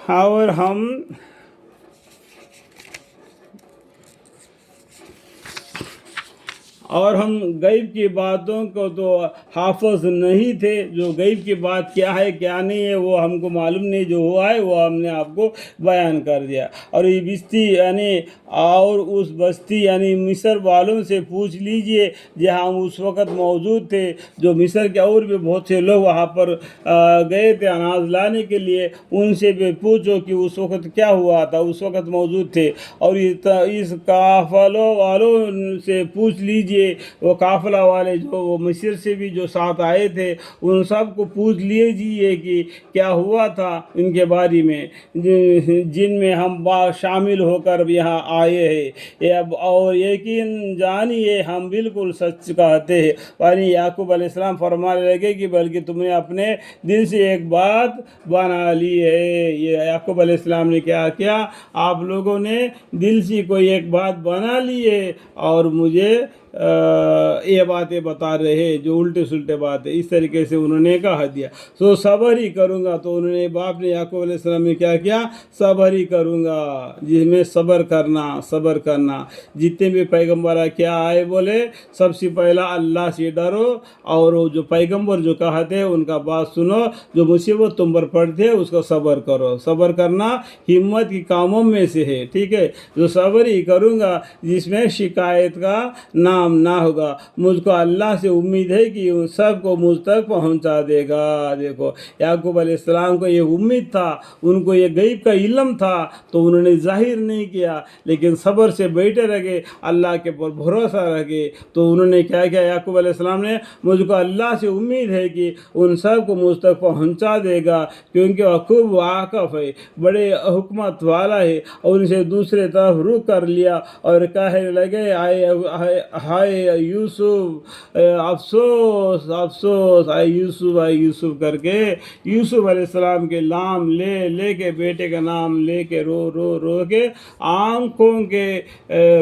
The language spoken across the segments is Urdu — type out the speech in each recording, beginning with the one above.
اور ہم غیب کی باتوں کو تو حافظ نہیں تھے. جو غیب کی بات کیا ہے کیا نہیں ہے وہ ہم کو معلوم نہیں. جو ہوا ہے وہ ہم نے آپ کو بیان کر دیا. اور یہ بستی اور اس بستی مصر والوں سے پوچھ لیجئے جہاں ہم اس وقت موجود تھے. جو مصر کے اور بھی بہت سے لوگ وہاں پر گئے تھے اناج لانے کے لیے. ان سے بھی پوچھو کہ اس وقت کیا ہوا تھا, اس وقت موجود تھے. اور اس قافلوں والوں سے پوچھ لیجئے, وہ قافلہ والے جو وہ مصر سے بھی جو ساتھ آئے تھے ان سب کو پوچھ لیجئے کہ کیا ہوا تھا ان کے بارے میں جن میں ہم شامل ہو کر یہاں آئے ہیں. اور یقین جانیے ہم بالکل سچ کہتے ہیں. یعقوب علیہ السلام فرمانے لگے کہ بلکہ تم نے اپنے دل سے ایک بات بنا لی ہے. یہ یعقوب علیہ السلام نے کیا آپ لوگوں نے دل سے کوئی ایک بات بنا لی ہے اور مجھے یہ باتیں بتا رہے جو الٹے سلٹے باتیں. اس طریقے سے انہوں نے کہا دیا. صبر ہی کروں گا. تو انہوں نے باپ نے یعقوب علیہ السلام نے کیا صبر ہی کروں گا. جس میں صبر کرنا. جتنے بھی پیغمبر کیا آئے بولے سب سے پہلا اللہ سے ڈرو اور جو پیغمبر جو کہتے ان کا بات سنو. جو مصیبت تم پر پڑتے ہے اس کا صبر کرو. صبر کرنا ہمت کی کاموں میں سے ہے. ٹھیک ہے. جو صبر ہی کروں گا جس میں شکایت کا نام نہ ہوگا. مجھ کو اللہ سے امید ہے کہ ان سب کو مجھ تک پہنچا دے گا. دیکھو یعقوب علیہ السلام کو یہ امید تھا, ان کو یہ غیب کا علم تھا تو انہوں نے ظاہر نہیں کیا لیکن صبر سے بیٹھے رہے, اللہ کے پر بھروسہ رکھے. تو انہوں نے کیا یعقوب علیہ السلام نے مجھ کو اللہ سے امید ہے کہ ان سب کو مجھ تک پہنچا دے گا کیونکہ وہ خوب واقف ہے, بڑے حکمت والا ہے. اور اسے دوسرے طرف رخ کر لیا اور کہنے لگے ہائے یوسف, افسوس افسوس, آئے یوسف کر کے یوسف علیہ السلام کے نام لے کے بیٹے کا نام لے کے رو کے آنکھوں کے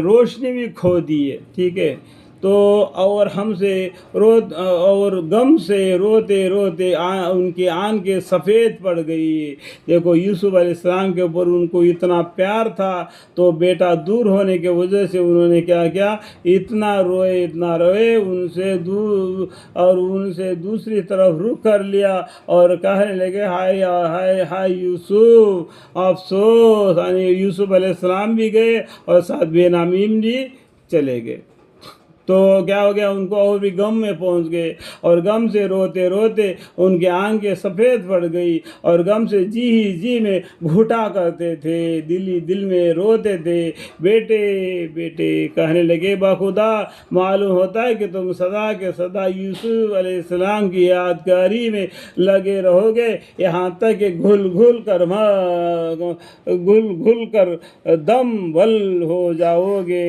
روشنی بھی کھو دیے. ٹھیک ہے. تو اور ہم سے اور غم سے روتے ان کی آنکھیں سفید پڑ گئی. دیکھو یوسف علیہ السلام کے اوپر ان کو اتنا پیار تھا تو بیٹا دور ہونے کی وجہ سے انہوں نے کیا اتنا روئے ان سے دور اور ان سے دوسری طرف رخ کر لیا اور کہنے لگے ہائے یوسف افسوس. یوسف علیہ السلام بھی گئے اور ساتھ بنیامین بھی چلے گئے. تو کیا ہو گیا, ان کو اور بھی غم میں پہنچ گئے اور غم سے روتے ان کی آنکھیں سفید پڑ گئی اور غم سے جی میں گھٹا کرتے تھے, دل میں روتے تھے. بیٹے کہنے لگے بخدا معلوم ہوتا ہے کہ تم سدا کے سدا یوسف علیہ السلام کی یادگاری میں لگے رہو گے یہاں تک کہ گھل کر دم بل ہو جاؤ گے.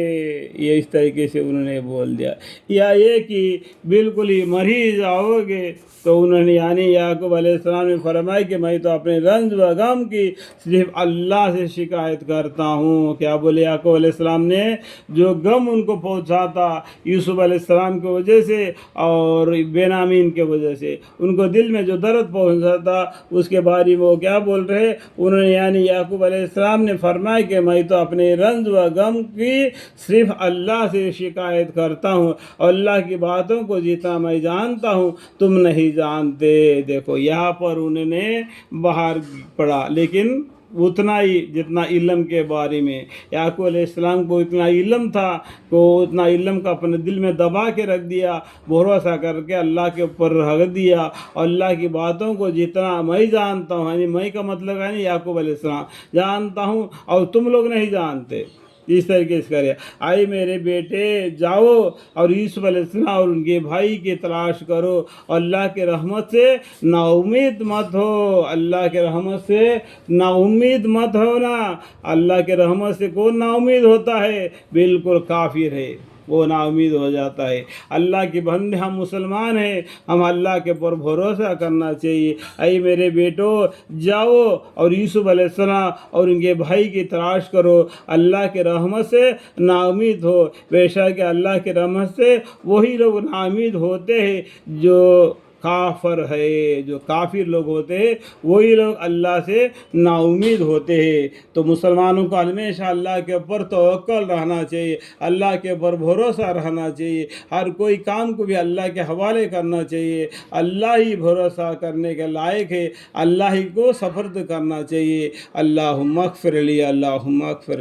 یہ اس طریقے سے انہوں نے بول دیا. یا یہ کہ بالکل ہی مر ہی جاؤ گے. تو انہوں نے یعقوب علیہ السلام نے فرمایا کہ میں تو اپنے رنج و غم کی صرف اللہ سے شکایت کرتا ہوں. کیا بولے یعقوب علیہ السلام نے, جو غم ان کو پہنچا تھا یوسف علیہ السلام کی وجہ سے اور بنیامین کی وجہ سے, ان کو دل میں جو درد پہنچا تھا اس کے بارے میں وہ کیا بول رہے, انہوں نے یعقوب علیہ السلام نے فرمایا کہ میں تو اپنے رنج و غم کی صرف اللہ سے شکایت کرتا ہوں اور اللہ کی باتوں کو جتنا میں جانتا ہوں تم نہیں جانتے. دیکھو یہاں پر انہوں نے باہر پڑھا لیکن اتنا ہی جتنا علم کے بارے میں یعقوب علیہ السلام کو اتنا علم تھا کہ اتنا علم کا اپنے دل میں دبا کے رکھ دیا, بھروسہ کر کے اللہ کے اوپر رکھ دیا. اور اللہ کی باتوں کو جتنا میں جانتا ہوں, میں کا مطلب ہے یعقوب علیہ السلام جانتا ہوں اور تم لوگ نہیں جانتے. اس طریقے سے کرے. آئے میرے بیٹے جاؤ اور یوسف علیہ السلام اور ان کے بھائی کی تلاش کرو. اللہ کے رحمت سے نا امید مت ہو. اللہ کے رحمت سے نا امید مت ہونا. اللہ کے رحمت سے کون نا امید ہوتا ہے, بالکل کافر ہے, وہ نا امید ہو جاتا ہے. اللہ کے بندے ہم مسلمان ہیں, ہم اللہ کے پر بھروسہ کرنا چاہیے. اے میرے بیٹو جاؤ اور یوسف علیہ السلام اور ان کے بھائی کی تلاش کرو. اللہ کے رحمت سے نا امید ہو. بے شک اللہ کے رحمت سے وہی لوگ نا امید ہوتے ہیں جو کافر ہے. جو کافر لوگ ہوتے ہیں وہی لوگ اللہ سے نا امید ہوتے ہیں. تو مسلمانوں کو ہمیشہ اللہ کے اوپر توکل رہنا چاہیے, اللہ کے اوپر بھروسہ رہنا چاہیے, ہر کوئی کام کو بھی اللہ کے حوالے کرنا چاہیے. اللہ ہی بھروسہ کرنے کے لائق ہے, اللہ ہی کو سپرد کرنا چاہیے. اللہم اغفر لی, اللہم اغفر